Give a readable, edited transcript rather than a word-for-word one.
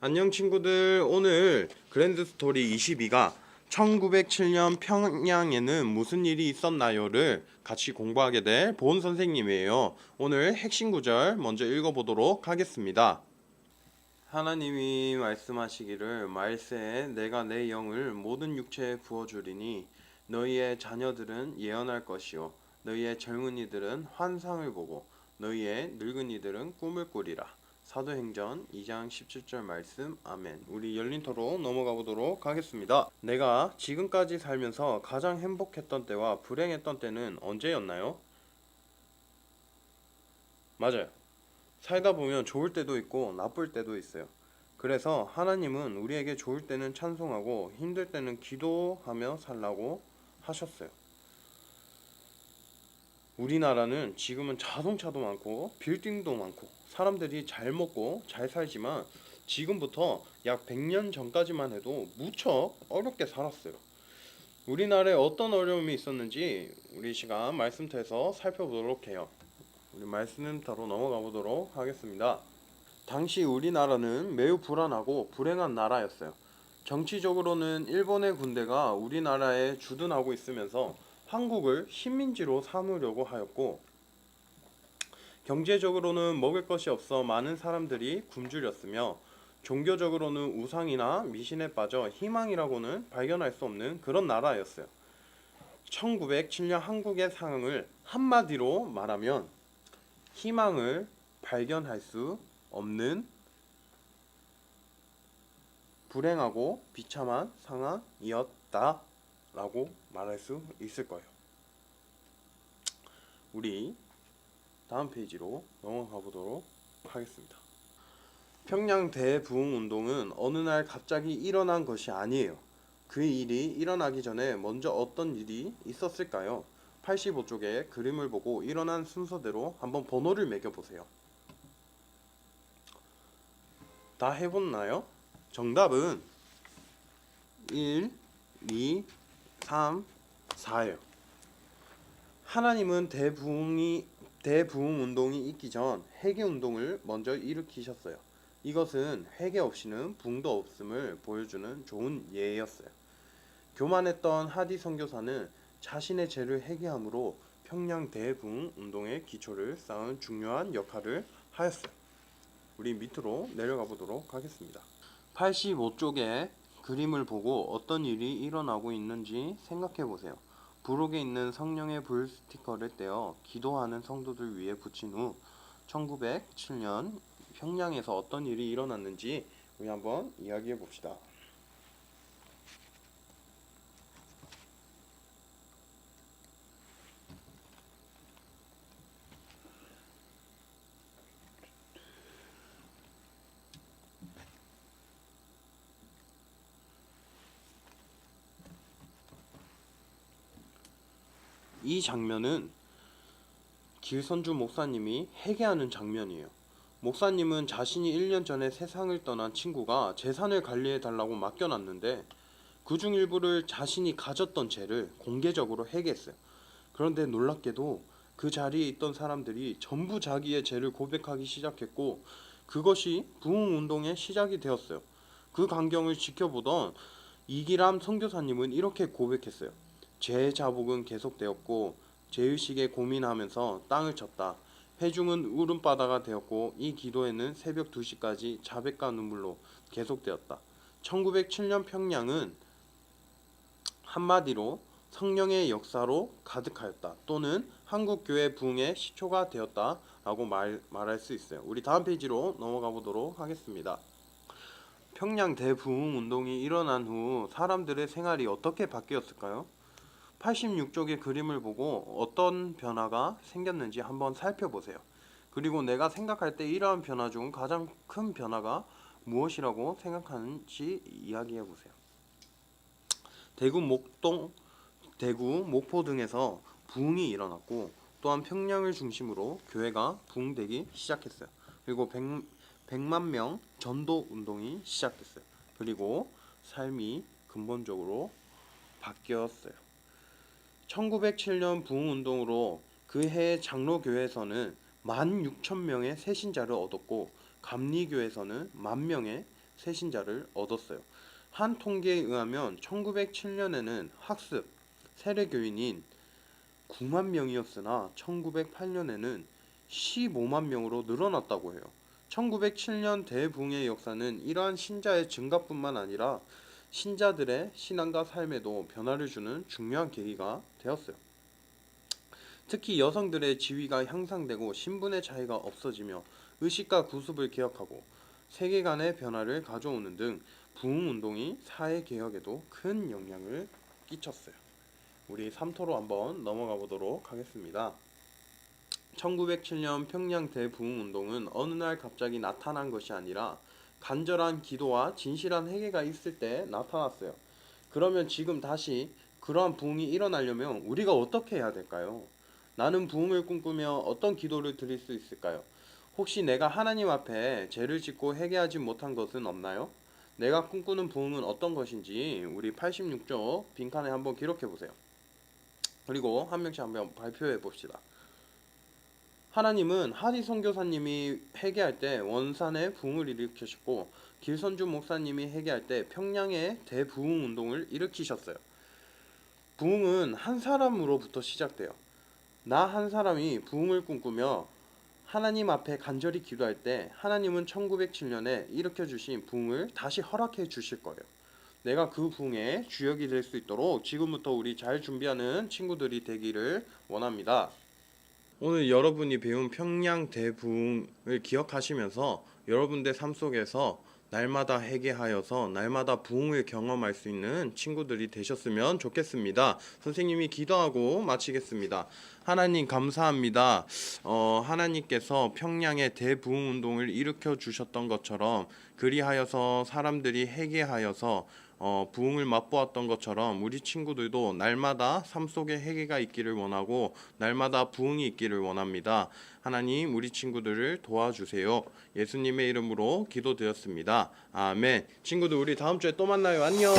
안녕 친구들. 오늘 그랜드 스토리 22가 1907년 평양에는 무슨 일이 있었나요를 같이 공부하게 될 보은 선생님이에요. 오늘 핵심 구절 먼저 읽어보도록 하겠습니다. 하나님이 말씀하시기를 말세에 내가 내 영을 모든 육체에 부어주리니 너희의 자녀들은 예언할 것이요 너희의 젊은이들은 환상을 보고 너희의 늙은이들은 꿈을 꾸리라. 사도행전 2장 17절 말씀. 아멘. 우리 열린 토론 넘어가 보도록 하겠습니다. 내가 지금까지 살면서 가장 행복했던 때와 불행했던 때는 언제였나요? 맞아요. 살다 보면 좋을 때도 있고 나쁠 때도 있어요. 그래서 하나님은 우리에게 좋을 때는 찬송하고 힘들 때는 기도하며 살라고 하셨어요. 우리나라는 지금은 자동차도 많고 빌딩도 많고 사람들이 잘 먹고 잘 살지만 지금부터 약 100년 전까지만 해도 무척 어렵게 살았어요. 우리나라에 어떤 어려움이 있었는지 우리 시간 말씀터에서 살펴보도록 해요. 우리 말씀터로 넘어가 보도록 하겠습니다. 당시 우리나라는 매우 불안하고 불행한 나라였어요. 정치적으로는 일본의 군대가 우리나라에 주둔하고 있으면서 한국을 식민지로 삼으려고 하였고, 경제적으로는 먹을 것이 없어 많은 사람들이 굶주렸으며, 종교적으로는 우상이나 미신에 빠져 희망이라고는 발견할 수 없는 그런 나라였어요. 1907년 한국의 상황을 한마디로 말하면 희망을 발견할 수 없는 불행하고 비참한 상황이었다 라고 말할 수 있을 거예요. 우리 다음 페이지로 넘어가 보도록 하겠습니다. 평양 대부흥운동은 어느 날 갑자기 일어난 것이 아니에요. 그 일이 일어나기 전에 먼저 어떤 일이 있었을까요? 85쪽의 그림을 보고 일어난 순서대로 한번 번호를 매겨보세요. 다 해봤나요? 정답은 1, 2, 3, 4예요. 하나님은 대부흥 운동이 있기 전 회개 운동을 먼저 일으키셨어요. 이것은 회개 없이는 부흥도 없음을 보여주는 좋은 예였어요. 교만했던 하디 선교사는 자신의 죄를 회개함으로 평양 대부흥 운동의 기초를 쌓은 중요한 역할을 하였어요. 우리 밑으로 내려가 보도록 하겠습니다. 85쪽의 그림을 보고 어떤 일이 일어나고 있는지 생각해 보세요. 부록에 있는 성령의 불 스티커를 떼어 기도하는 성도들 위에 붙인 후 1907년 평양에서 어떤 일이 일어났는지 우리 한번 이야기해 봅시다. 이 장면은 길선주 목사님이 회개하는 장면이에요. 목사님은 자신이 1년 전에 세상을 떠난 친구가 재산을 관리해 달라고 맡겨놨는데 그중 일부를 자신이 가졌던 죄를 공개적으로 회개했어요. 그런데 놀랍게도 그 자리에 있던 사람들이 전부 자기의 죄를 고백하기 시작했고 그것이 부흥운동의 시작이 되었어요. 그 광경을 지켜보던 이기람 선교사님은 이렇게 고백했어요. 죄 자복은 계속되었고 죄의식에 고민하면서 땅을 쳤다. 회중은 울음바다가 되었고 이 기도에는 새벽 2시까지 자백과 눈물로 계속되었다. 1907년 평양은 한마디로 성령의 역사로 가득하였다. 또는 한국교회 부흥의 시초가 되었다 라고 말할 수 있어요. 우리 다음 페이지로 넘어가 보도록 하겠습니다. 평양 대부흥 운동이 일어난 후 사람들의 생활이 어떻게 바뀌었을까요? 86쪽의 그림을 보고 어떤 변화가 생겼는지 한번 살펴보세요. 그리고 내가 생각할 때 이러한 변화 중 가장 큰 변화가 무엇이라고 생각하는지 이야기해 보세요. 대구, 목포 등에서 부흥이 일어났고 또한 평양을 중심으로 교회가 부흥되기 시작했어요. 그리고 100만 명 전도 운동이 시작됐어요. 그리고 삶이 근본적으로 바뀌었어요. 1907년 부흥운동으로 그 해의 장로교회에서는 16,000명의 새신자를 얻었고 감리교에서는 10,000명의 새 신자를 얻었어요. 한 통계에 의하면 1907년에는 학습 세례교인인 9만 명이었으나 1908년에는 15만 명으로 늘어났다고 해요. 1907년 대붕의 역사는 이러한 신자의 증가뿐만 아니라 신자들의 신앙과 삶에도 변화를 주는 중요한 계기가 되었어요. 특히 여성들의 지위가 향상되고 신분의 차이가 없어지며 의식과 구습을 개혁하고 세계관의 변화를 가져오는 등 부흥운동이 사회개혁에도 큰 영향을 끼쳤어요. 우리 3토로 한번 넘어가 보도록 하겠습니다. 1907년 평양 대부흥운동은 어느 날 갑자기 나타난 것이 아니라 간절한 기도와 진실한 회개가 있을 때 나타났어요. 그러면 지금 다시 그러한 부흥이 일어나려면 우리가 어떻게 해야 될까요? 나는 부흥을 꿈꾸며 어떤 기도를 드릴 수 있을까요? 혹시 내가 하나님 앞에 죄를 짓고 회개하지 못한 것은 없나요? 내가 꿈꾸는 부흥은 어떤 것인지 우리 86쪽 빈칸에 한번 기록해 보세요. 그리고 한 명씩 한번 발표해 봅시다. 하나님은 하디 선교사님이 회개할 때 원산에 부흥을 일으키셨고 길선주 목사님이 회개할 때 평양의 대부흥 운동을 일으키셨어요. 부흥은 한 사람으로부터 시작돼요. 나 한 사람이 부흥을 꿈꾸며 하나님 앞에 간절히 기도할 때 하나님은 1907년에 일으켜주신 부흥을 다시 허락해 주실 거예요. 내가 그 부흥의 주역이 될 수 있도록 지금부터 우리 잘 준비하는 친구들이 되기를 원합니다. 오늘 여러분이 배운 평양 대부흥을 기억하시면서 여러분들 삶 속에서 날마다 회개하여서 날마다 부흥을 경험할 수 있는 친구들이 되셨으면 좋겠습니다. 선생님이 기도하고 마치겠습니다. 하나님 감사합니다. 하나님께서 평양의 대부흥 운동을 일으켜 주셨던 것처럼 그리하여서 사람들이 회개하여서 부흥을 맛보았던 것처럼 우리 친구들도 날마다 삶 속에 회개가 있기를 원하고 날마다 부흥이 있기를 원합니다. 하나님 우리 친구들을 도와주세요. 예수님의 이름으로 기도드렸습니다. 아멘. 친구들 우리 다음 주에 또 만나요. 안녕.